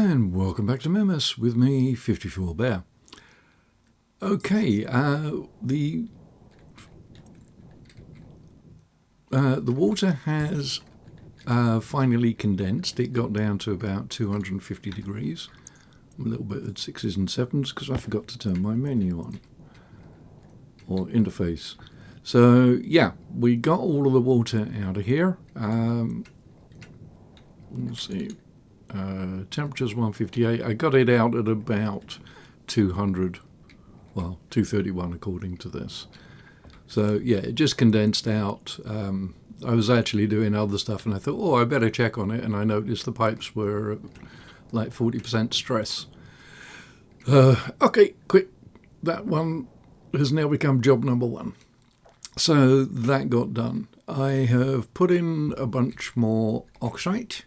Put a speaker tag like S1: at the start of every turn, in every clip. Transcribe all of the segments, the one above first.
S1: And welcome back to Memus with me, 54 Bear. Okay, the water has finally condensed. It got down to about 250 degrees. I'm a little bit at 6s and 7s because I forgot to turn my menu on, or interface. So yeah, we got all of the water out of here. Let's see. Temperature's 158. I got it out at about 200, well, 231 according to this. So yeah, it just condensed out. I was actually doing other stuff and I thought, oh, I better check on it, and I noticed the pipes were like 40% stress. Okay, quick. That one has now become job number 1. So that got done. I have put in a bunch more oxide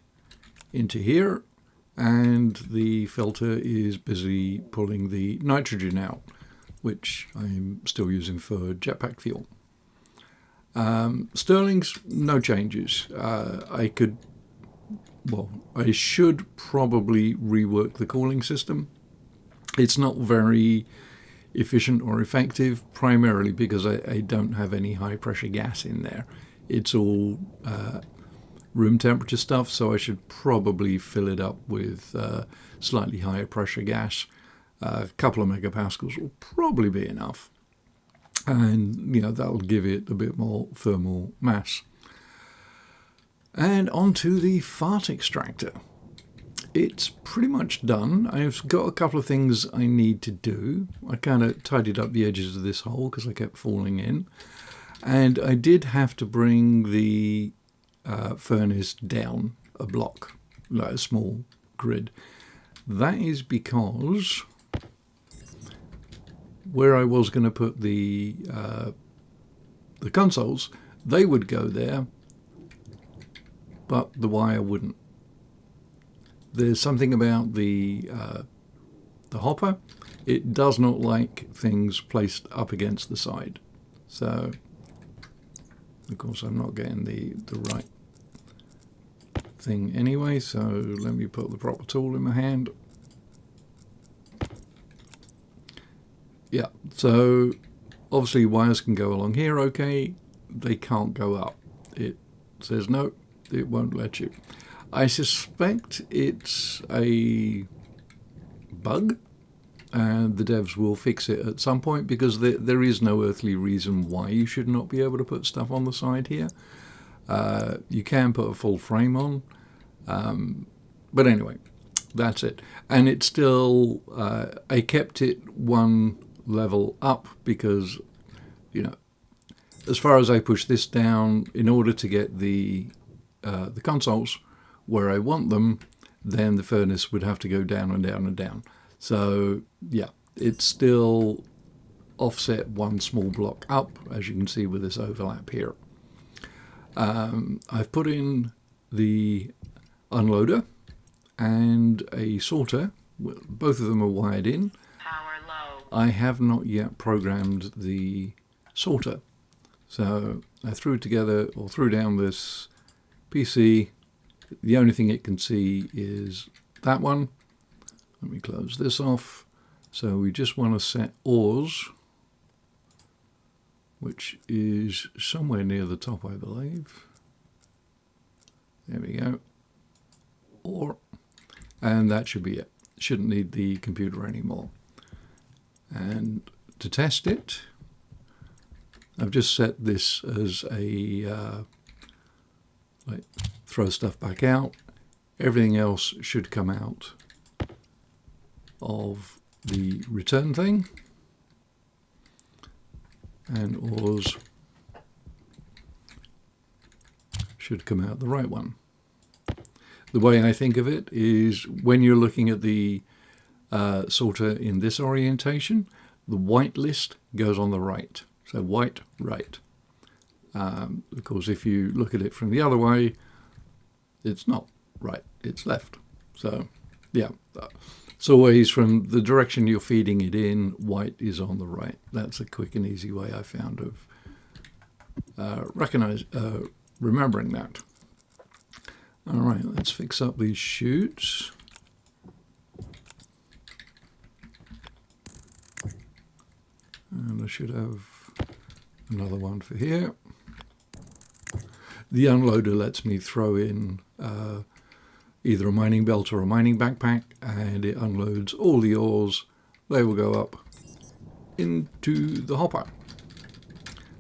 S1: into here, and the filter is busy pulling the nitrogen out, which I'm still using for jetpack fuel. Stirling's no changes. I should probably rework the cooling system. It's not very efficient or effective, primarily because I don't have any high pressure gas in there. It's all room temperature stuff, so I should probably fill it up with slightly higher pressure gas. A couple of megapascals will probably be enough, and that'll give it a bit more thermal mass. And onto the fart extractor. It's pretty much done. I've got a couple of things I need to do. I kind of tidied up the edges of this hole because I kept falling in, and I did have to bring the furnace down a block, like a small grid. That is because where I was going to put the consoles, they would go there, but the wire wouldn't. There's something about the hopper. It does not like things placed up against the side. So, of course, I'm not getting the right thing anyway, so let me put the proper tool in my hand. Yeah, so obviously wires can go along here, okay. They can't go up. It says no, it won't let you. I suspect it's a bug, and the devs will fix it at some point, because there is no earthly reason why you should not be able to put stuff on the side here. You can put a full frame on, but anyway, that's it. And it's still, I kept it one level up because, as far as I push this down, in order to get the consoles where I want them, then the furnace would have to go down and down and down. So yeah, it's still offset one small block up, as you can see with this overlap here. I've put in the unloader and a sorter. Both of them are wired in.
S2: Power low.
S1: I have not yet programmed the sorter. So I threw down this PC. The only thing it can see is that one. Let me close this off. So we just want to set ores, which is somewhere near the top, I believe. There we go. Ore. And that should be it. Shouldn't need the computer anymore. And to test it, I've just set this as a throw stuff back out. Everything else should come out of the return thing, and ores should come out the right one. The way I think of it is, when you're looking at the sorter in this orientation, the white list goes on the right. So white, right. Of course, if you look at it from the other way, it's not right, it's left. So yeah, it's always from the direction you're feeding it in, white is on the right. That's a quick and easy way I found of remembering that. All right, let's fix up these chutes. I should have another one for here. The unloader lets me throw in either a mining belt or a mining backpack, and it unloads all the ores. They will go up into the hopper.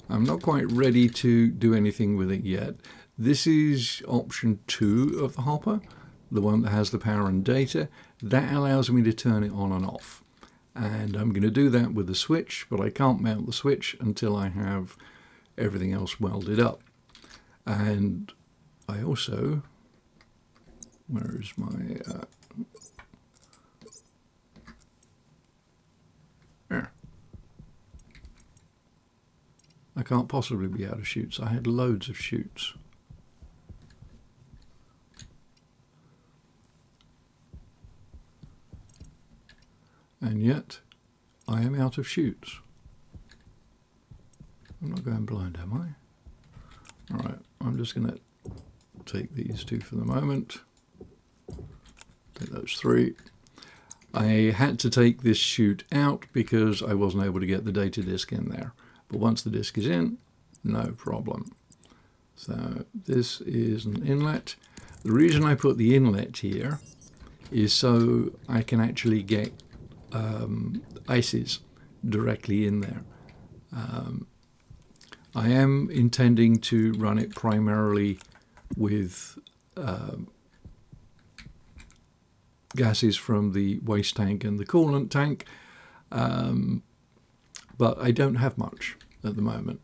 S1: I'm not quite ready to do anything with it yet. This is option 2 of the hopper, the one that has the power and data. That allows me to turn it on and off. And I'm going to do that with the switch, but I can't mount the switch until I have everything else welded up. And I also, where is my, there. I can't possibly be out of chutes. I had loads of chutes. And yet, I am out of chutes. I'm not going blind, am I? Alright, I'm just going to take these 2 for the moment. Take those 3. I had to take this chute out because I wasn't able to get the data disk in there. But once the disk is in, no problem. So this is an inlet. The reason I put the inlet here is so I can actually get ICEs directly in there. I am intending to run it primarily with gases from the waste tank and the coolant tank, but I don't have much at the moment.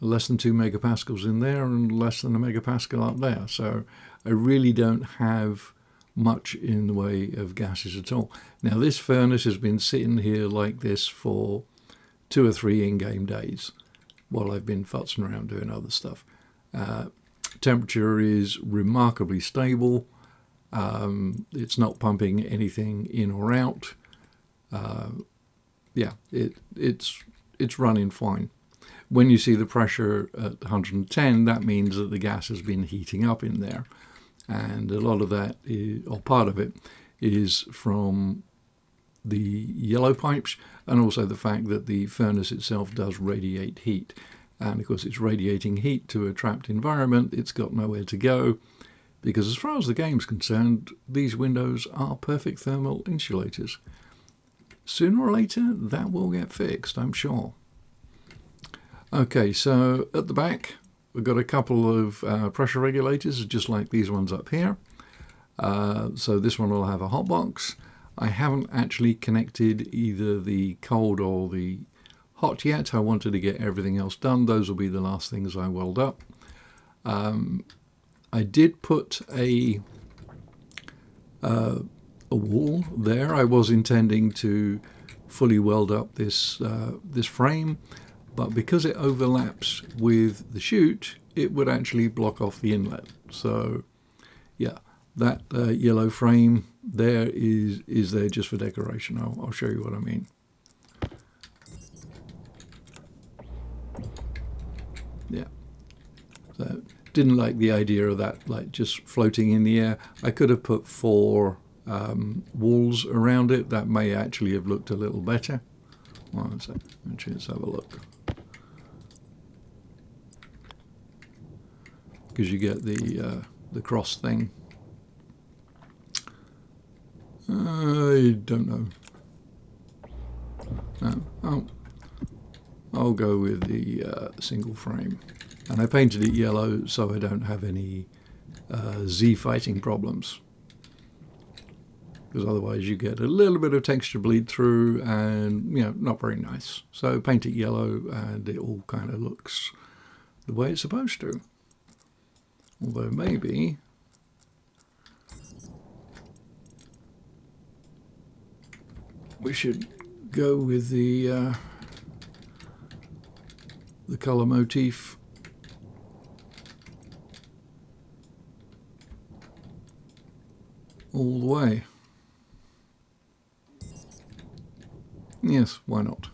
S1: Less than 2 megapascals in there and less than a megapascal up there, so I really don't have much in the way of gases at all. Now this furnace has been sitting here like this for 2 or 3 in-game days while I've been futzing around doing other stuff. Temperature is remarkably stable. It's not pumping anything in or out. Yeah, it's running fine. When you see the pressure at 110, that means that the gas has been heating up in there. And a lot of that, or part of it, is from the yellow pipes, and also the fact that the furnace itself does radiate heat. And of course it's radiating heat to a trapped environment. It's got nowhere to go, because as far as the game's concerned, these windows are perfect thermal insulators. Sooner or later, that will get fixed, I'm sure. Okay, so at the back, we've got a couple of pressure regulators, just like these ones up here. So this one will have a hot box. I haven't actually connected either the cold or the hot yet. I wanted to get everything else done. Those will be the last things I weld up. I did put a wall there. I was intending to fully weld up this this frame, but because it overlaps with the chute, it would actually block off the inlet. So yeah, that yellow frame there is there just for decoration. I'll show you what I mean. Yeah, so didn't like the idea of that, like just floating in the air. I could have put 4 walls around it. That may actually have looked a little better. One sec, let's have a look. Because you get the cross thing. I don't know. No, I'll go with the single frame. And I painted it yellow so I don't have any Z fighting problems. Because otherwise you get a little bit of texture bleed through and, you know, not very nice. So paint it yellow and it all kind of looks the way it's supposed to. Although maybe we should go with the color motif. All the way. Yes, why not?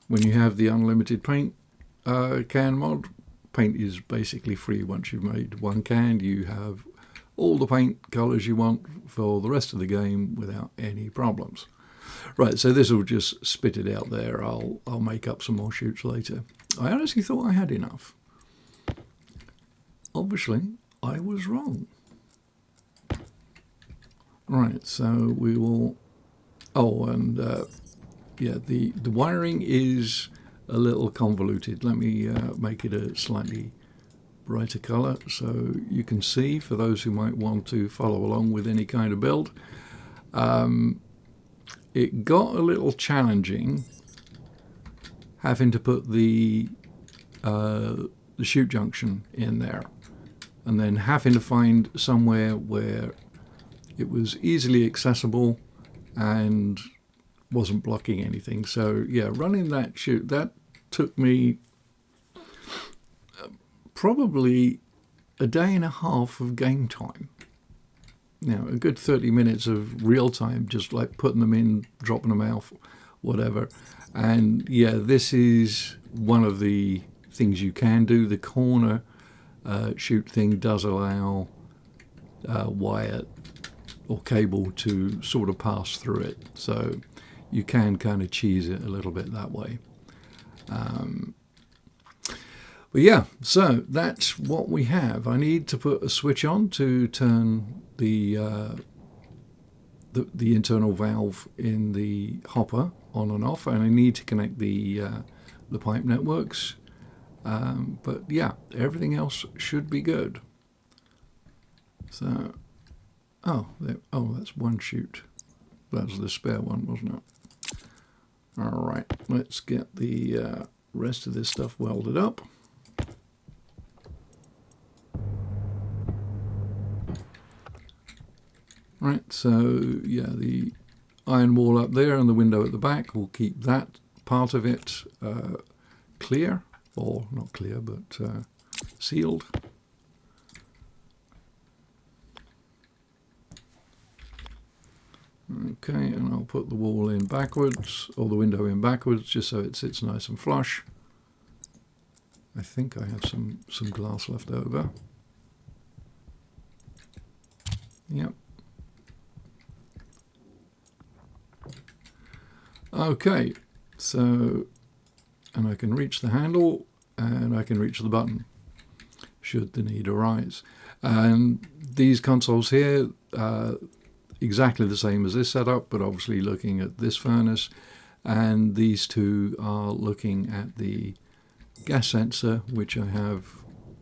S1: When you have the unlimited paint can mod, paint is basically free. Once you've made 1 can, you have all the paint colors you want for the rest of the game without any problems. Right, so this will just spit it out there. I'll make up some more chutes later. I honestly thought I had enough. Obviously, I was wrong. Right, so we will... Oh, and yeah, the wiring is a little convoluted. Let me make it a slightly brighter color so you can see, for those who might want to follow along with any kind of build. It got a little challenging having to put the chute junction in there, and then having to find somewhere where it was easily accessible and wasn't blocking anything. So yeah, running that chute, that took me probably a day and a half of game time. Now, a good 30 minutes of real time, just like putting them in, dropping them out, whatever. And yeah, this is one of the things you can do. The corner chute thing does allow wire or cable to sort of pass through it. So you can kind of cheese it a little bit that way. But yeah, so that's what we have. I need to put a switch on to turn the internal valve in the hopper on and off, and I need to connect the pipe networks. But yeah, everything else should be good. So, oh, that's one chute. That's the spare one, wasn't it? All right, let's get the rest of this stuff welded up. Right, so yeah, the iron wall up there and the window at the back will keep that part of it clear, or not clear, but sealed. Okay, and I'll put the wall in backwards, or the window in backwards, just so it sits nice and flush. I think I have some glass left over. Yep. Okay, so, and I can reach the handle and I can reach the button should the need arise. And these consoles here, exactly the same as this setup, but obviously looking at this furnace, and these two are looking at the gas sensor, which I have,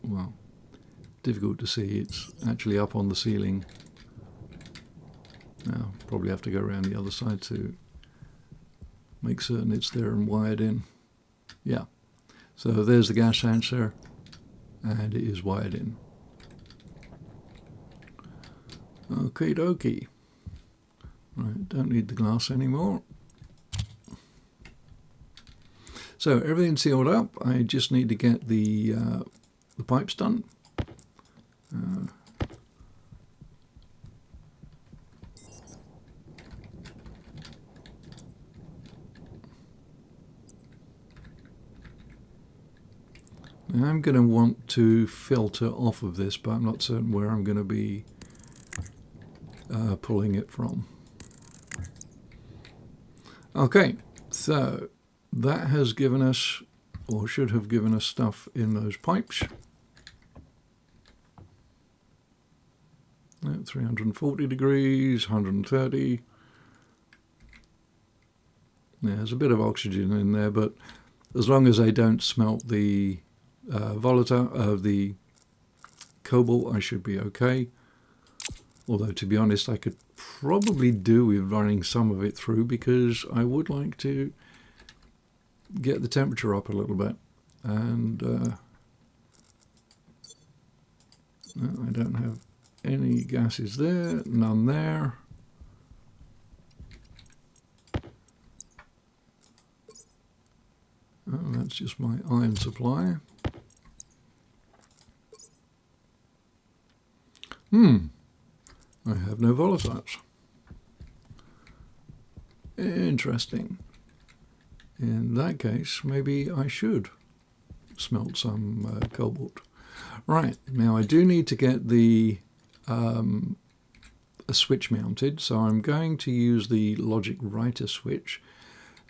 S1: well, difficult to see. It's actually up on the ceiling. Now, probably have to go around the other side to make certain it's there and wired in. Yeah, so there's the gas sensor, and it is wired in. Okie dokie. Right, don't need the glass anymore. So everything's sealed up. I just need to get the pipes done. I'm going to want to filter off of this, but I'm not certain where I'm going to be pulling it from. Okay, so that has given us, or should have given us, stuff in those pipes. 340 degrees, 130. Yeah, there's a bit of oxygen in there, but as long as they don't smelt the volatile, the cobalt, I should be okay. Although, to be honest, I could probably do with running some of it through, because I would like to get the temperature up a little bit. And no, I don't have any gases there, none there. Oh, that's just my iron supply. I have no volatiles. Interesting. In that case, maybe I should smelt some cobalt. Right, now I do need to get the a switch mounted, so I'm going to use the logic writer switch.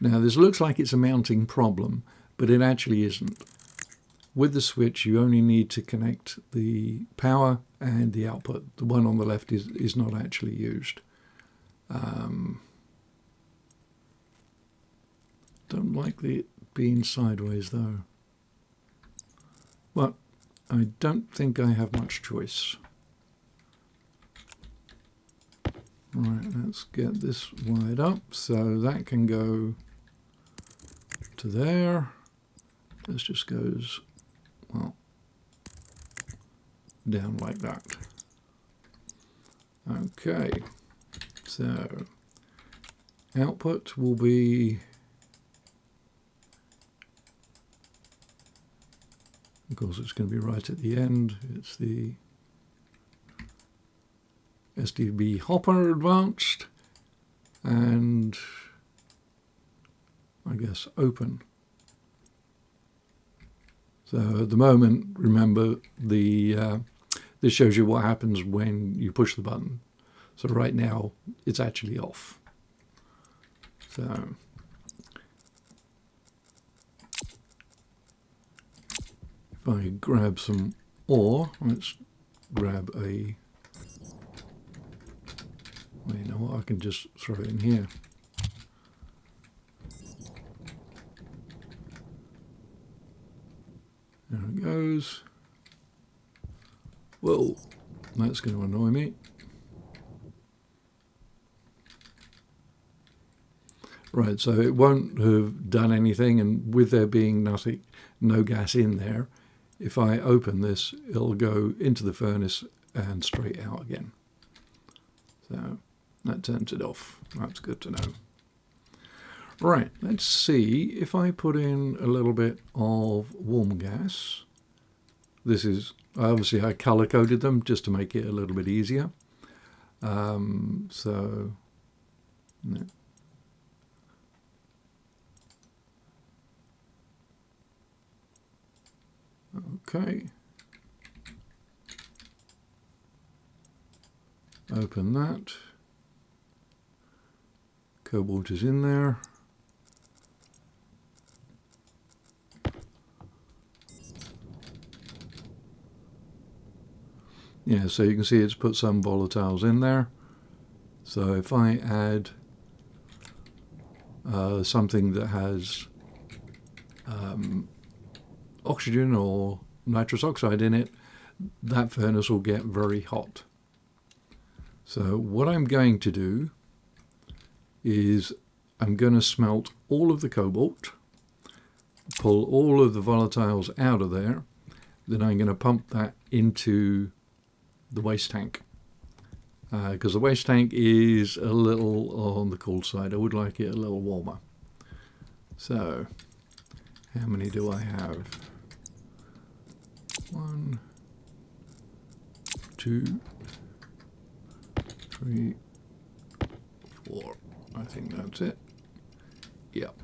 S1: Now this looks like it's a mounting problem, but it actually isn't. With the switch you only need to connect the power and the output. The one on the left is not actually used. Don't like it being sideways though. But I don't think I have much choice. Right, let's get this wired up so that can go to there. This just goes, well, down like that. Okay, so output will be, of course it's going to be right at the end, it's the SDB Hopper Advanced, and I guess open. So at the moment, remember, this shows you what happens when you push the button. So right now it's actually off. So if I grab some ore, let's grab a, well, you know what, I can just throw it in here. There it goes. Whoa, that's going to annoy me. Right, so it won't have done anything, and with there being nothing, no gas in there, if I open this, it'll go into the furnace and straight out again. So that turns it off. That's good to know. Right, let's see if I put in a little bit of warm gas. This is, obviously I color coded them just to make it a little bit easier. So, no. Okay. Open that. Cobalt is in there. Yeah, so you can see it's put some volatiles in there. So if I add something that has oxygen or nitrous oxide in it, that furnace will get very hot. So what I'm going to do is I'm going to smelt all of the cobalt, pull all of the volatiles out of there, then I'm going to pump that into the waste tank, because the waste tank is a little on the cool side. I would like it a little warmer. So how many do I have? 1, 2, 3, 4. I think that's it. Yep.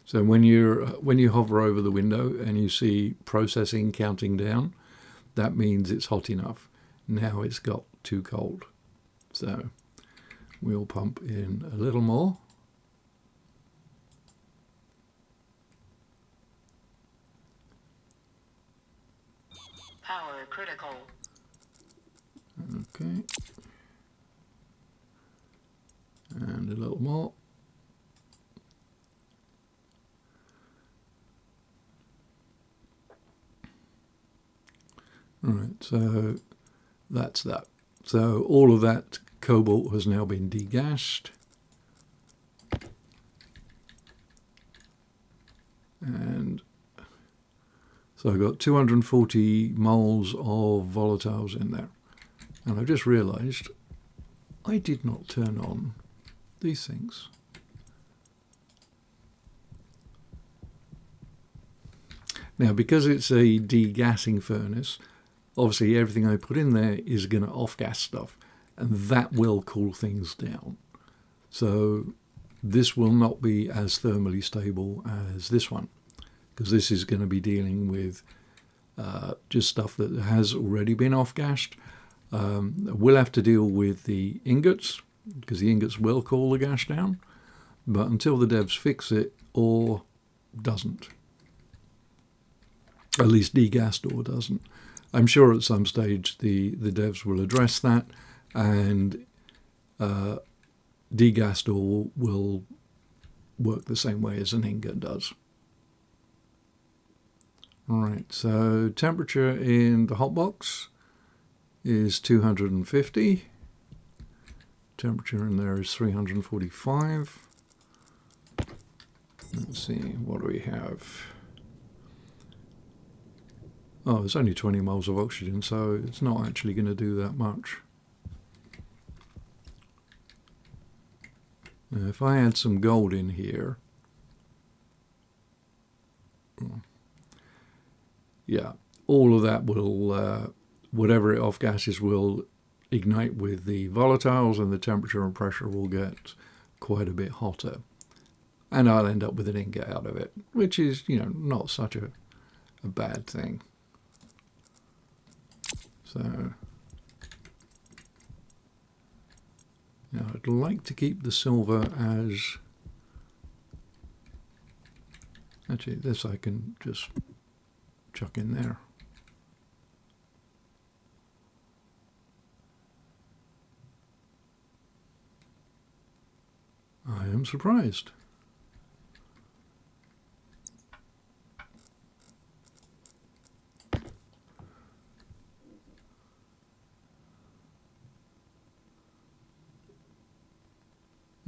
S1: So when you hover over the window and you see processing counting down, that means it's hot enough. Now it's got too cold. So we'll pump in a little more.
S2: Power critical.
S1: Okay. And a little more. Right, so that's that. So all of that cobalt has now been degassed. And so I've got 240 moles of volatiles in there. And I've just realized I did not turn on these things. Now, because it's a degassing furnace, obviously everything I put in there is going to off-gas stuff, and that will cool things down. So this will not be as thermally stable as this one, because this is going to be dealing with just stuff that has already been off-gassed. We'll have to deal with the ingots, because the ingots will cool the gas down, but until the devs fix it, or doesn't. At least degassed or doesn't. I'm sure at some stage the devs will address that, and degassed ore will work the same way as an ingot does. Alright, so temperature in the hot box is 250. Temperature in there is 345. Let's see, what do we have? Oh, it's only 20 moles of oxygen, so it's not actually going to do that much. Now, if I add some gold in here, yeah, all of that will, whatever it off-gasses will ignite with the volatiles, and the temperature and pressure will get quite a bit hotter. And I'll end up with an ingot out of it, which is, you know, not such a bad thing. So, now I'd like to keep the silver as, actually this I can just chuck in there. I am surprised.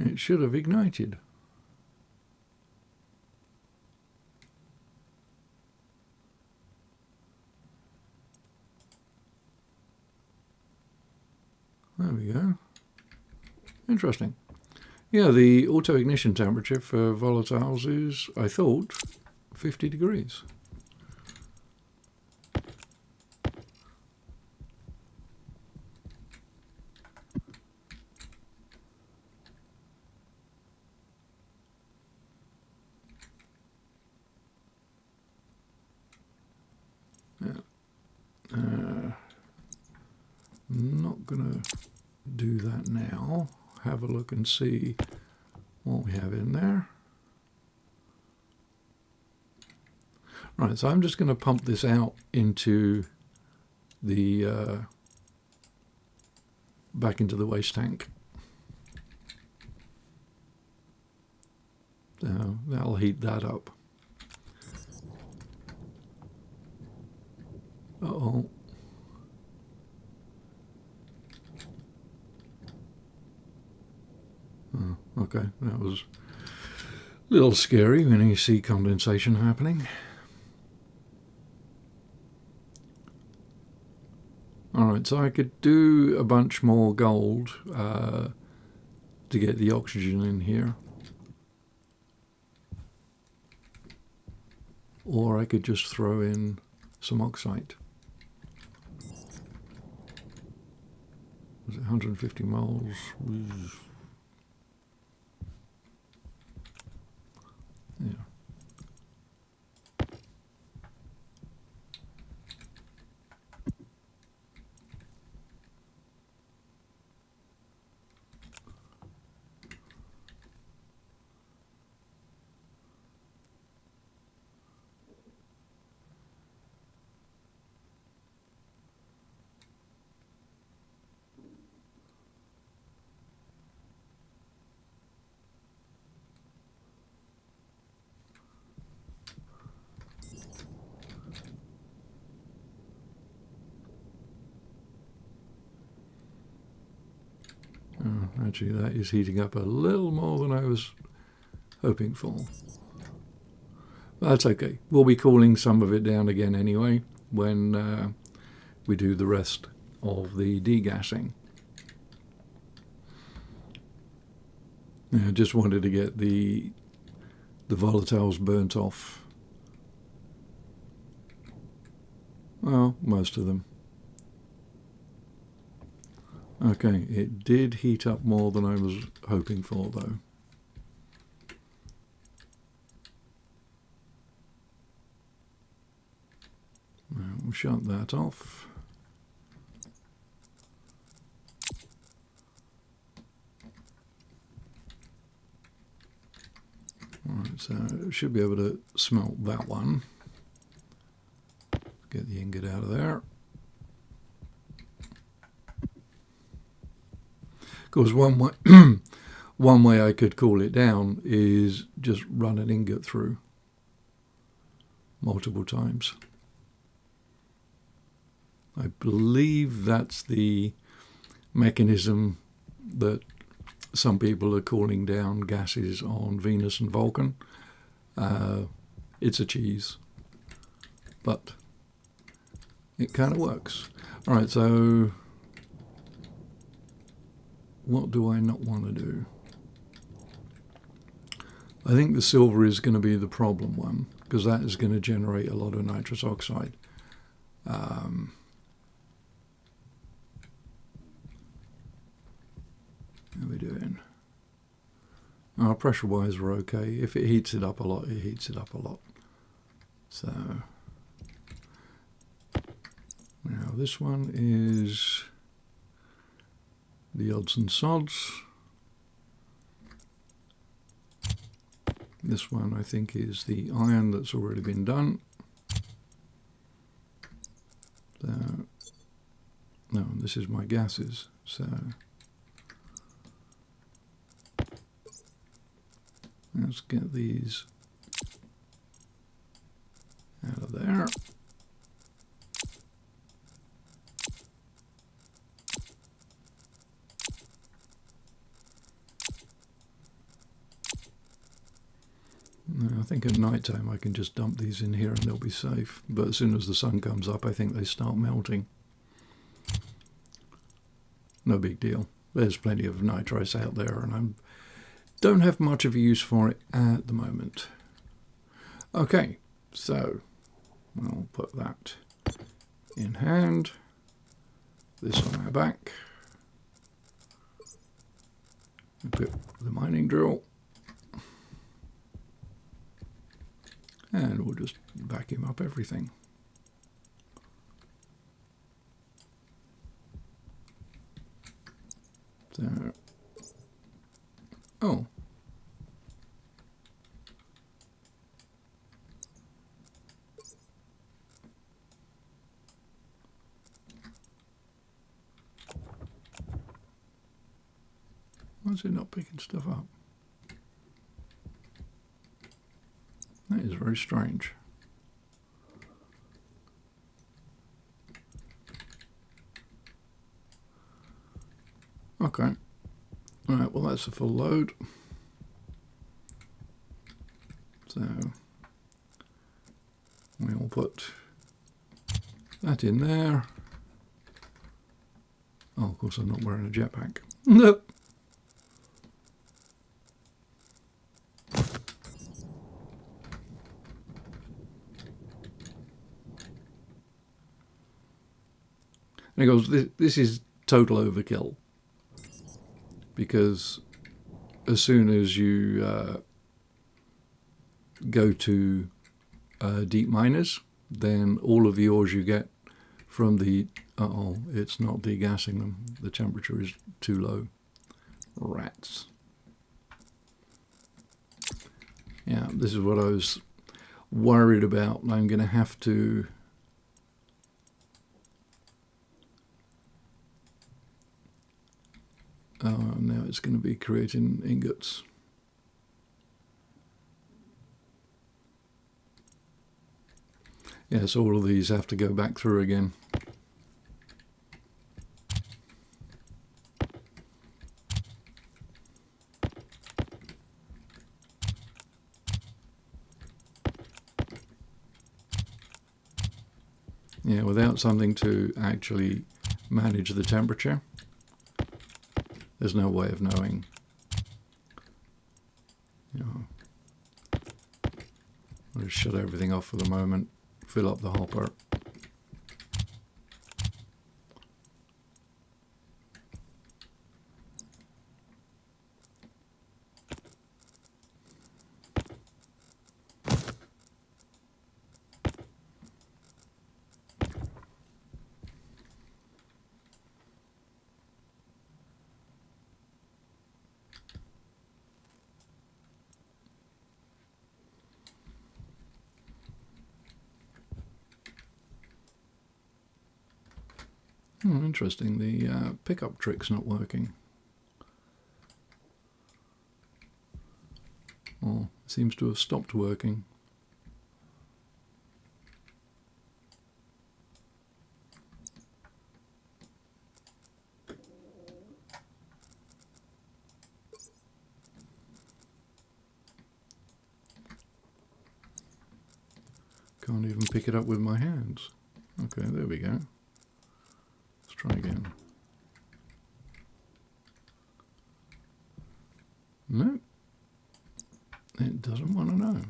S1: It should have ignited. There we go. Interesting. Yeah, the auto ignition temperature for volatiles is, I thought, 50 degrees. I'm not going to do that now. Have a look and see what we have in there. Right, so I'm just going to pump this out into the back into the waste tank. So that'll heat that up. Uh-oh. Oh, okay, that was a little scary when you see condensation happening. Alright, so I could do a bunch more gold to get the oxygen in here. Or I could just throw in some oxide. Was it 150 moles? Yeah. Actually, that is heating up a little more than I was hoping for. But that's okay. We'll be cooling some of it down again anyway when we do the rest of the degassing. I just wanted to get the volatiles burnt off. Well, most of them. Okay, it did heat up more than I was hoping for, though. We'll shut that off. Alright, so it should be able to smelt that one. Get the ingot out of there. Of course, one way, one way I could cool it down is just run an ingot through multiple times. I believe that's the mechanism that some people are cooling down gases on Venus and Vulcan. It's a cheese, but it kind of works. All right, so what do I not want to do? I think the silver is going to be the problem one, because that is going to generate a lot of nitrous oxide. How are we doing? Our pressure wires are okay. If it heats it up a lot, it heats it up a lot. So now this one is the odds and sods. This one I think is the iron that's already been done. So, no, this is my gases. So let's get these out of there. I think at night time I can just dump these in here and they'll be safe. But as soon as the sun comes up, I think they start melting. No big deal. There's plenty of nitrous out there and I don't have much of a use for it at the moment. Okay, so I'll put that in hand. This on our back. Equip the mining drill. And we'll just vacuum up everything. So, oh. Why is it not picking stuff up? That is very strange. Okay. All right, well, that's a full load. So we'll put that in there. Oh, of course, I'm not wearing a jetpack. Nope. And he goes, this is total overkill. Because as soon as you go to deep miners, then all of the ores you get from the... Uh-oh, it's not degassing them. The temperature is too low. Rats. Yeah, this is what I was worried about. I'm going to have to... now it's going to be creating ingots. Yes, all of these have to go back through again. Yeah, without something to actually manage the temperature, there's no way of knowing. You know, I'll just shut everything off for the moment, fill up the hopper. Interesting, the pickup trick's not working. Or seems to have stopped working. Can't even pick it up with my hands. Okay, there we go. Let's try again. No, it doesn't want to know.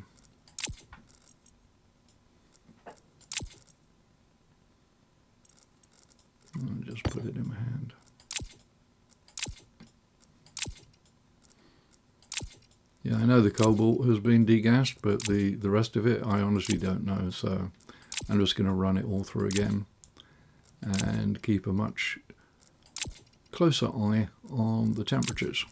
S1: I'll just put it in my hand. Yeah, I know the cobalt has been degassed, but the rest of it I honestly don't know, so I'm just going to run it all through again and keep a much closer eye on the temperatures.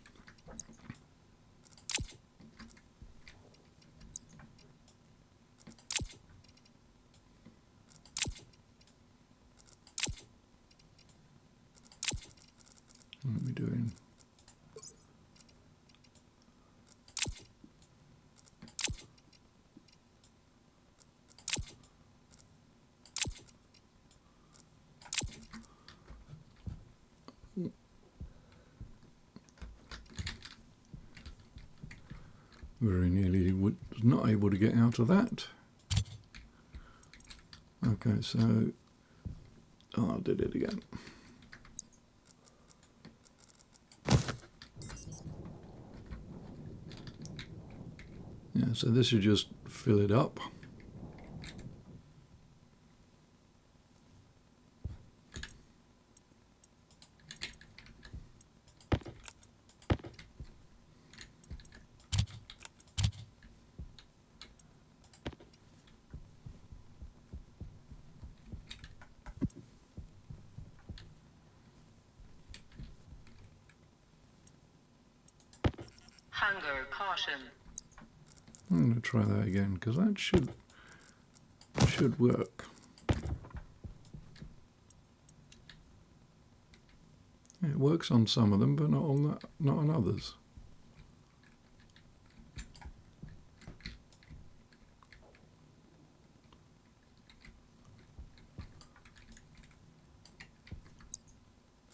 S1: What are we doing? Very nearly was not able to get out of that. Okay, so I did it again. Yeah, so this should just fill it up.
S2: Hunger caution.
S1: I'm going to try that again because that should work. It works on some of them, but not on others.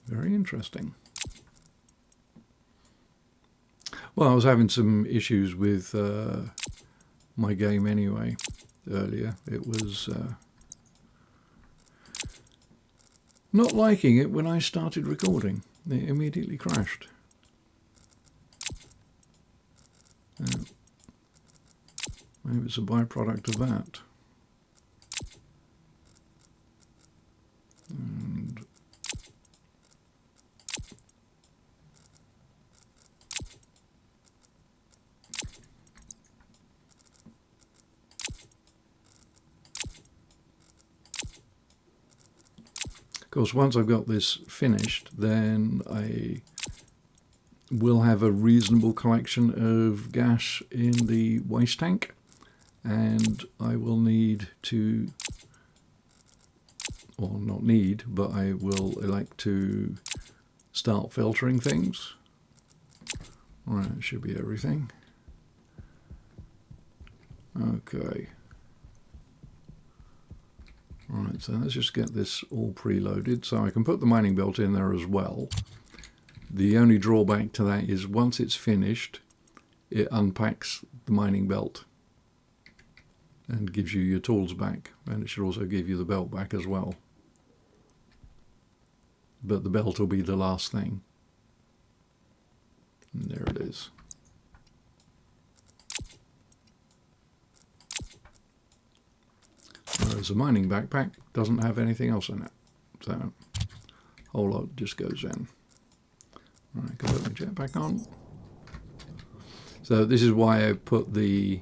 S1: Very interesting. Well, I was having some issues with my game anyway earlier. It was not liking it when I started recording. It immediately crashed. Maybe it's a byproduct of that. And of course, once I've got this finished, then I will have a reasonable collection of gas in the waste tank, and I will need to, or not need, but I will elect to start filtering things. All right, it should be everything. Okay. Alright, so let's just get this all preloaded. So I can put the mining belt in there as well. The only drawback to that is once it's finished, it unpacks the mining belt and gives you your tools back. And it should also give you the belt back as well. But the belt will be the last thing. And there it is. Whereas a mining backpack doesn't have anything else in it. So a whole lot just goes in. Alright, can I put my jetpack on? So this is why I put the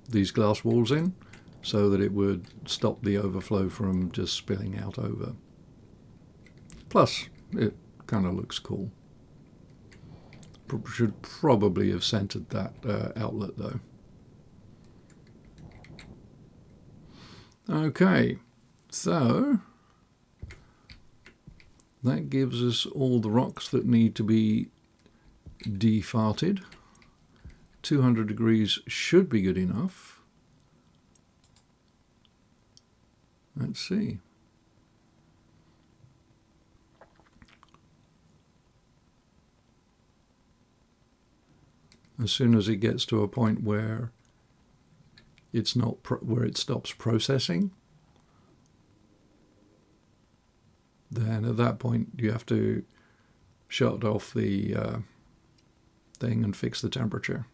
S1: these glass walls in, so that it would stop the overflow from just spilling out over. Plus, it kind of looks cool. Should probably have centered that outlet though. Okay, so That gives us all the rocks that need to be defarted. 200 degrees should be good enough. Let's see. As soon as it gets to a point where it's not where it stops processing, then at that point you have to shut off the thing and fix the temperature.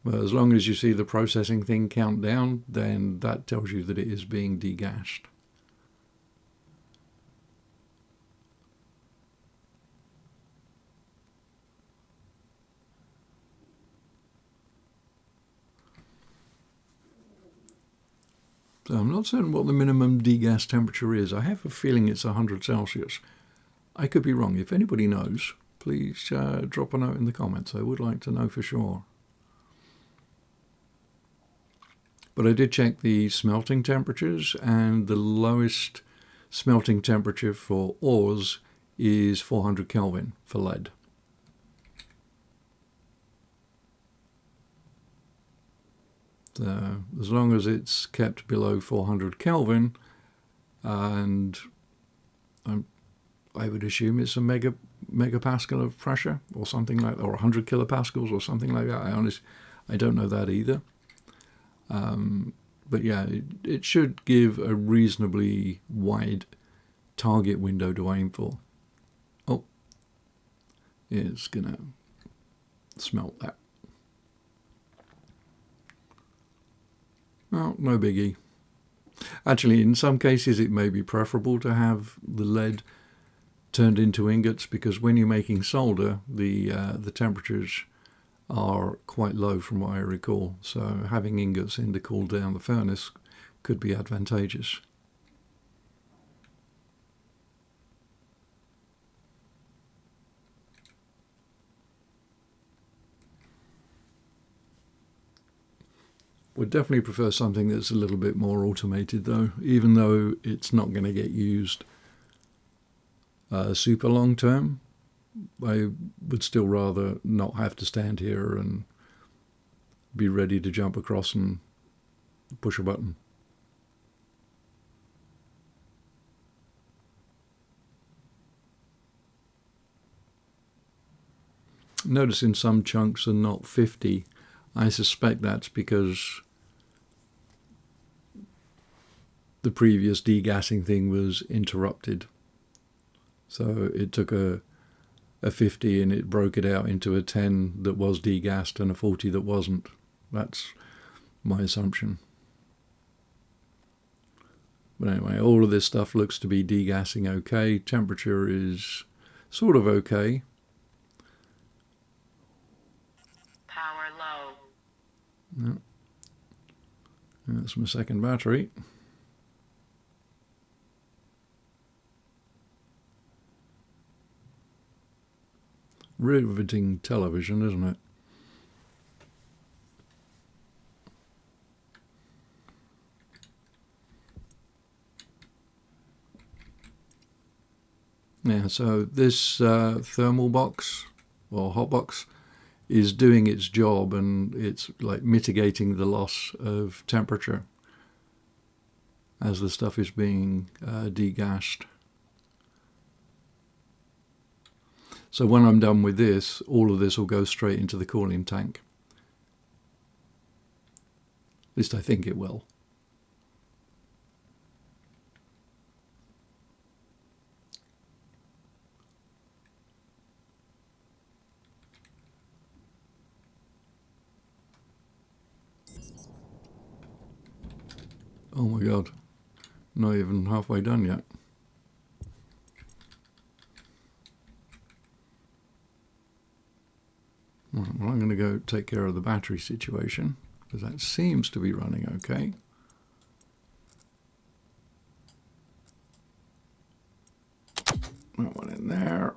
S1: But as long as you see the processing thing count down, then that tells you that it is being degassed. So I'm not certain what the minimum degas temperature is. I have a feeling it's 100 Celsius. I could be wrong. If anybody knows, please drop a note in the comments. I would like to know for sure. But I did check the smelting temperatures, and the lowest smelting temperature for ores is 400 Kelvin for lead. So as long as it's kept below 400 Kelvin, and I would assume it's a megapascal of pressure or something like that, or 100 kilopascals or something like that. I don't know that either. But yeah, it should give a reasonably wide target window to aim for. Oh, it's gonna smelt that. Well, no biggie. Actually, in some cases it may be preferable to have the lead turned into ingots, because when you're making solder, the temperatures are quite low from what I recall. So having ingots in to cool down the furnace could be advantageous. Would definitely prefer something that's a little bit more automated though, even though it's not going to get used super long term. I would still rather not have to stand here and be ready to jump across and push a button. Notice in some chunks are not 50. I suspect that's because the previous degassing thing was interrupted. So it took a 50 and it broke it out into a 10 that was degassed and a 40 that wasn't. That's my assumption. But anyway, all of this stuff looks to be degassing okay. Temperature is sort of okay.
S2: Power low.
S1: Yeah. That's my second battery. Riveting television, isn't it? Yeah, so this thermal box, or hot box, is doing its job, and it's like mitigating the loss of temperature as the stuff is being degassed. So when I'm done with this, all of this will go straight into the cooling tank. At least I think it will. Oh my God, not even halfway done yet. Well, I'm going to go take care of the battery situation, because that seems to be running okay. That one in there.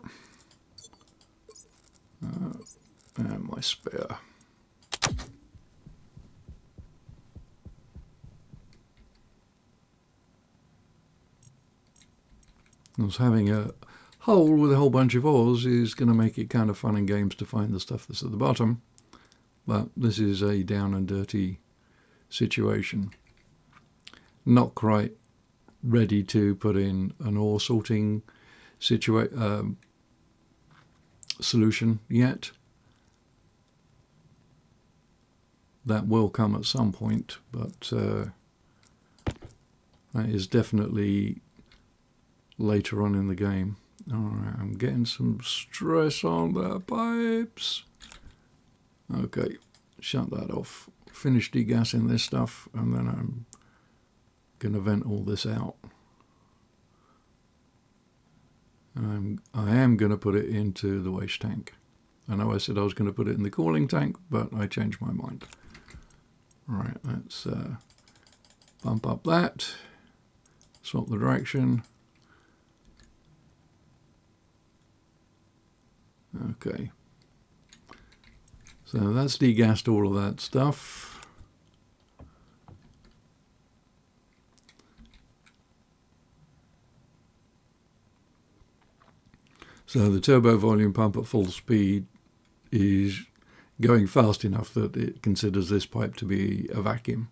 S1: And my spare. Because having a hole with a whole bunch of ores is going to make it kind of fun and games to find the stuff that's at the bottom. But this is a down and dirty situation. Not quite ready to put in an ore sorting solution yet. That will come at some point, but that is definitely later on in the game. Alright, I'm getting some stress on the pipes. Okay, shut that off. Finish degassing this stuff, and then I'm going to vent all this out. And I am going to put it into the waste tank. I know I said I was going to put it in the cooling tank, but I changed my mind. Right, let's bump up that, swap the direction. Okay, so that's degassed all of that stuff. So the turbo volume pump at full speed is going fast enough that it considers this pipe to be a vacuum,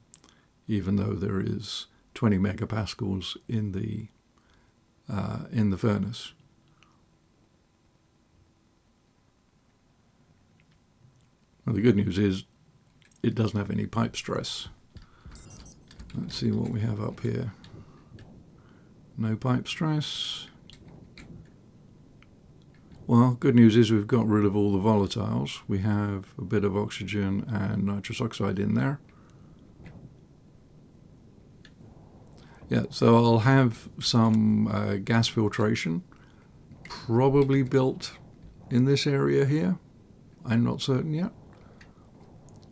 S1: even though there is 20 megapascals in the furnace. Well, the good news is it doesn't have any pipe stress. Let's see what we have up here. No pipe stress. Well, good news is we've got rid of all the volatiles. We have a bit of oxygen and nitrous oxide in there. Yeah, so I'll have some gas filtration probably built in this area here. I'm not certain yet.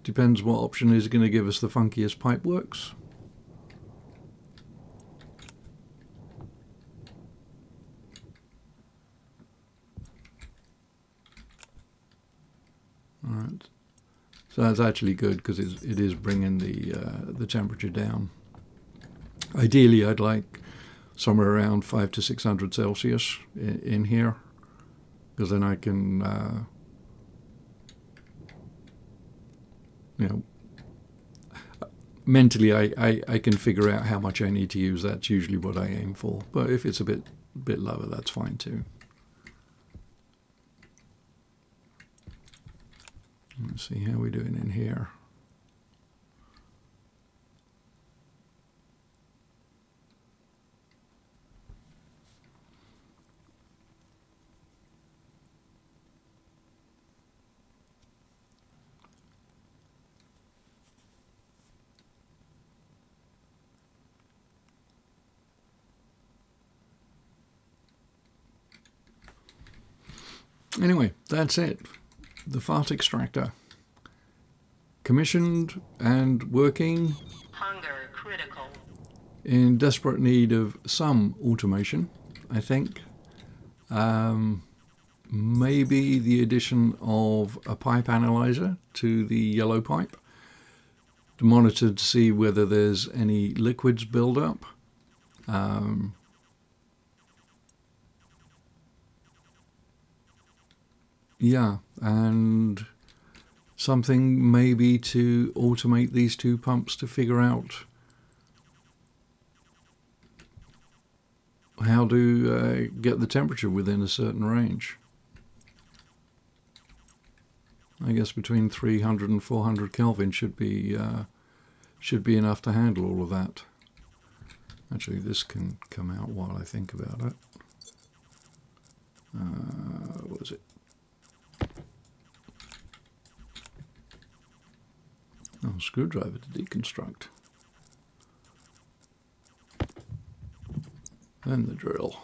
S1: Depends what option is going to give us the funkiest pipe works. Alright, so that's actually good because it is bringing the temperature down. Ideally, I'd like somewhere around 500 to 600 Celsius in here, because then I can, mentally I can figure out how much I need to use. That's usually what I aim for. But if it's a bit lower, that's fine too. Let's see how we're doing in here. Anyway, that's it. The fart extractor. Commissioned and working.
S2: Hunger critical.
S1: In desperate need of some automation, I think. Maybe the addition of a pipe analyzer to the yellow pipe to monitor to see whether there's any liquids build up. Yeah, and something maybe to automate these two pumps to figure out how to get the temperature within a certain range. I guess between 300 and 400 Kelvin should be enough to handle all of that. Actually, this can come out while I think about it. What was it? Oh, screwdriver to deconstruct. Then the drill.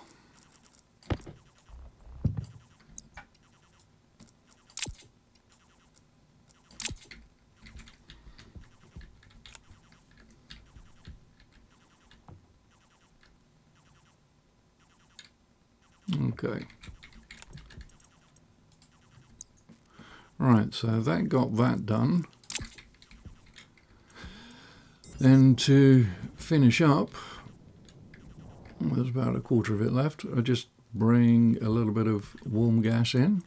S1: Okay. Right, so that got that done. Then to finish up, There's about a quarter of it left. I just bring a little bit of warm gas in,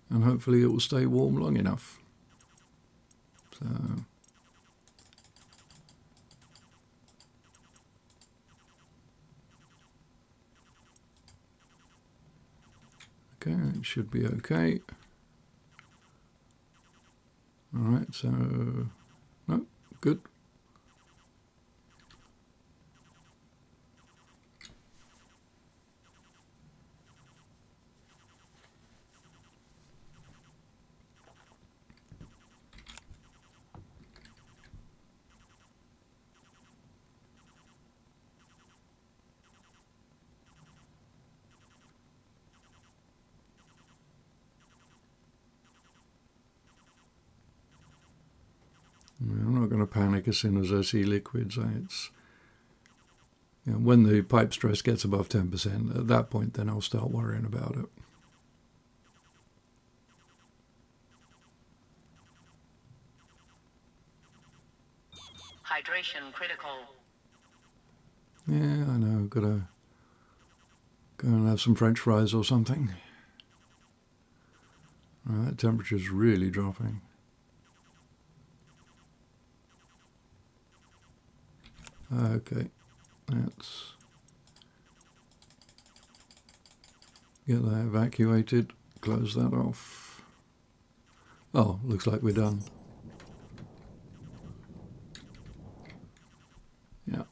S1: and hopefully it will stay warm long enough. So okay, it should be okay. All right, so no, good. I'm not going to panic as soon as I see liquids. It's, you know, when the pipe stress gets above 10%, at that point then I'll start worrying about it.
S2: Hydration critical.
S1: Yeah, I know. Gotta go and have some French fries or something. Oh, that temperature's really dropping. Okay, let's get that evacuated, close that off. Oh, looks like we're done. Yeah.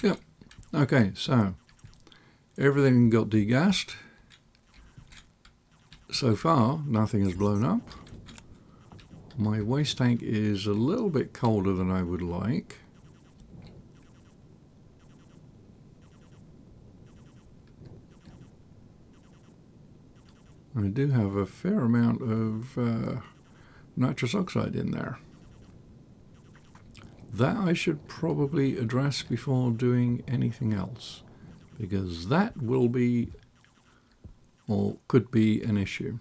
S1: Yep. Okay, so everything got degassed. So far, nothing has blown up. My waste tank is a little bit colder than I would like. I do have a fair amount of nitrous oxide in there. That I should probably address before doing anything else, because that will be, or could be, an issue.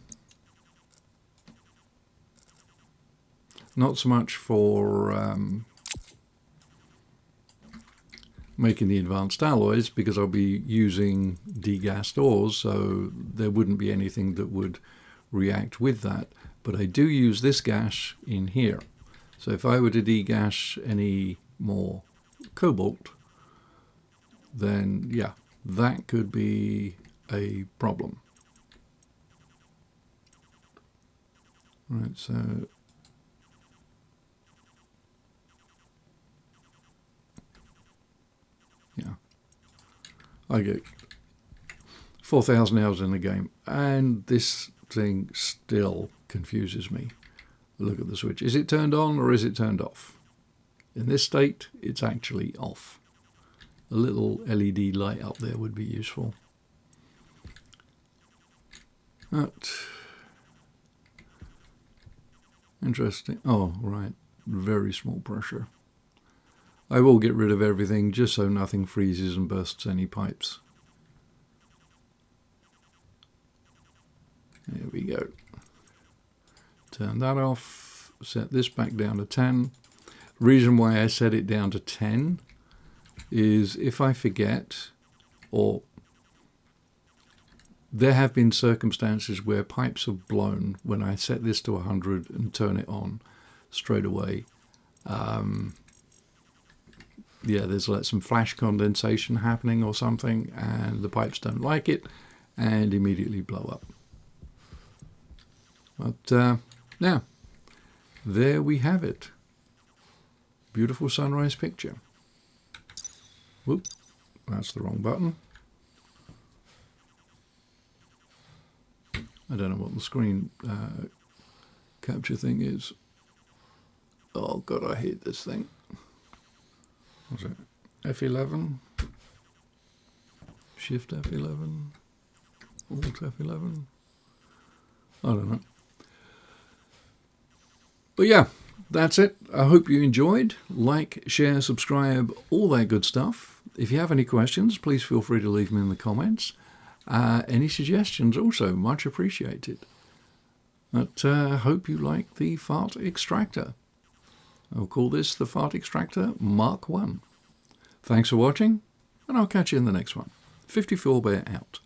S1: Not so much for making the advanced alloys, because I'll be using degassed ores, so there wouldn't be anything that would react with that. But I do use this gas in here. So if I were to degas any more cobalt, then yeah, that could be a problem. Right, so yeah, I get 4,000 hours in the game, and this thing still confuses me. Look at the switch. Is it turned on or is it turned off? In this state, it's actually off. A little LED light up there would be useful. But interesting. Oh, right. Very small pressure. I will get rid of everything just so nothing freezes and bursts any pipes. There we go. Turn that off, set this back down to 10. The reason why I set it down to 10 is if I forget, or there have been circumstances where pipes have blown when I set this to 100 and turn it on straight away. Yeah, there's like some flash condensation happening or something, and the pipes don't like it and immediately blow up. But now, there we have it. Beautiful sunrise picture. Whoop, that's the wrong button. I don't know what the screen capture thing is. Oh God, I hate this thing. What's it? F11? Shift F11? Alt F11? I don't know. But yeah, that's it. I hope you enjoyed. Like, share, subscribe, all that good stuff. If you have any questions, please feel free to leave them in the comments. Any suggestions also, much appreciated. But hope you like the fart extractor. I'll call this the fart extractor Mark 1. Thanks for watching, and I'll catch you in the next one. 54 Bear out.